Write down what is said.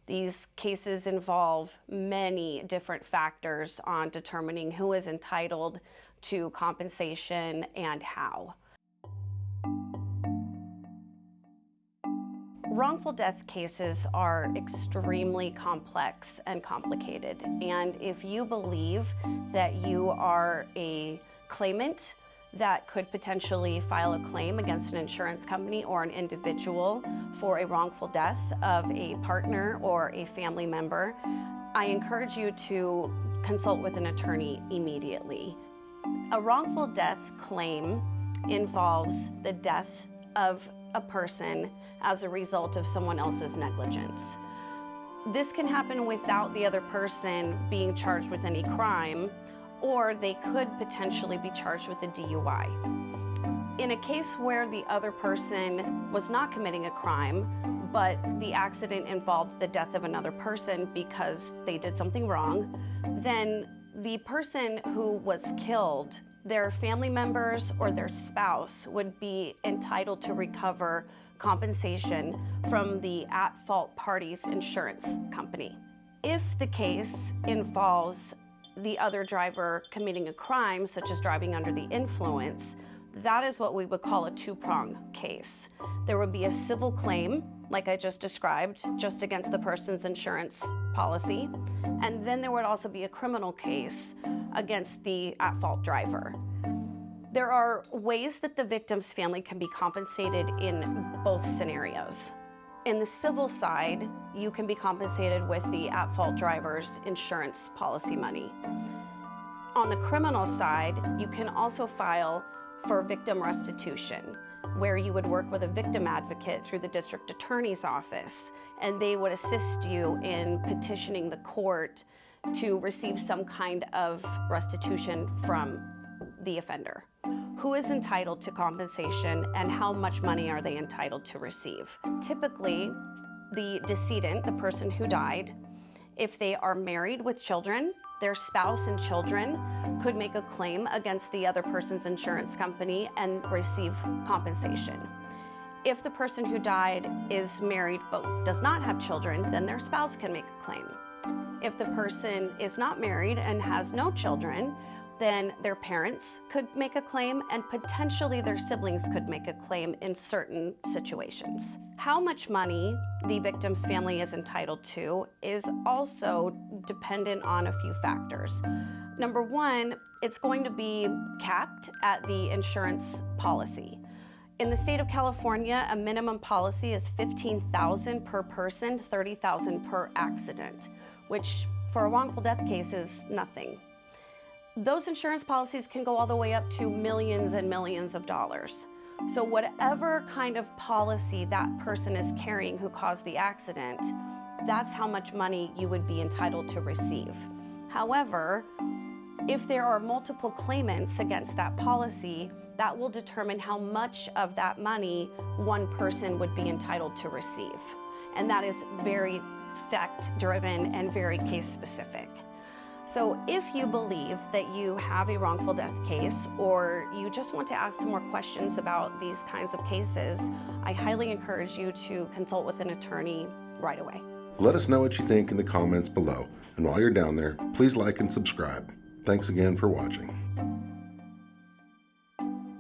These cases involve many different factors on determining who is entitled to compensation and how. Wrongful death cases are extremely complex and complicated, and if you believe that you are a claimant that could potentially file a claim against an insurance company or an individual for a wrongful death of a partner or a family member, I encourage you to consult with an attorney immediately. A wrongful death claim involves the death of a person as a result of someone else's negligence. This can happen without the other person being charged with any crime, or they could potentially be charged with a DUI. In a case where the other person was not committing a crime, but the accident involved the death of another person because they did something wrong, then the person who was killed, their family members or their spouse would be entitled to recover compensation from the at-fault party's insurance company. If the case involves the other driver committing a crime, such as driving under the influence, that is what we would call a two-prong case. There would be a civil claim, like I just described, just against the person's insurance policy, and then there would also be a criminal case against the at-fault driver. There are ways that the victim's family can be compensated in both scenarios. In the civil side, you can be compensated with the at-fault driver's insurance policy money. On the criminal side, you can also file for victim restitution, where you would work with a victim advocate through the district attorney's office, and they would assist you in petitioning the court to receive some kind of restitution from the offender. Who is entitled to compensation and how much money are they entitled to receive? Typically, the decedent, the person who died, if they are married with children, their spouse and children could make a claim against the other person's insurance company and receive compensation. If the person who died is married but does not have children, then their spouse can make a claim. If the person is not married and has no children, then their parents could make a claim and potentially their siblings could make a claim in certain situations. How much money the victim's family is entitled to is also dependent on a few factors. Number one, it's going to be capped at the insurance policy. In the state of California, a minimum policy is $15,000 per person, $30,000 per accident, which for a wrongful death case is nothing. Those insurance policies can go all the way up to millions and millions of dollars. So whatever kind of policy that person is carrying who caused the accident, that's how much money you would be entitled to receive. However, if there are multiple claimants against that policy, that will determine how much of that money one person would be entitled to receive. And that is very fact-driven and very case-specific. So if you believe that you have a wrongful death case or you just want to ask some more questions about these kinds of cases, I highly encourage you to consult with an attorney right away. Let us know what you think in the comments below. And while you're down there, please like and subscribe. Thanks again for watching.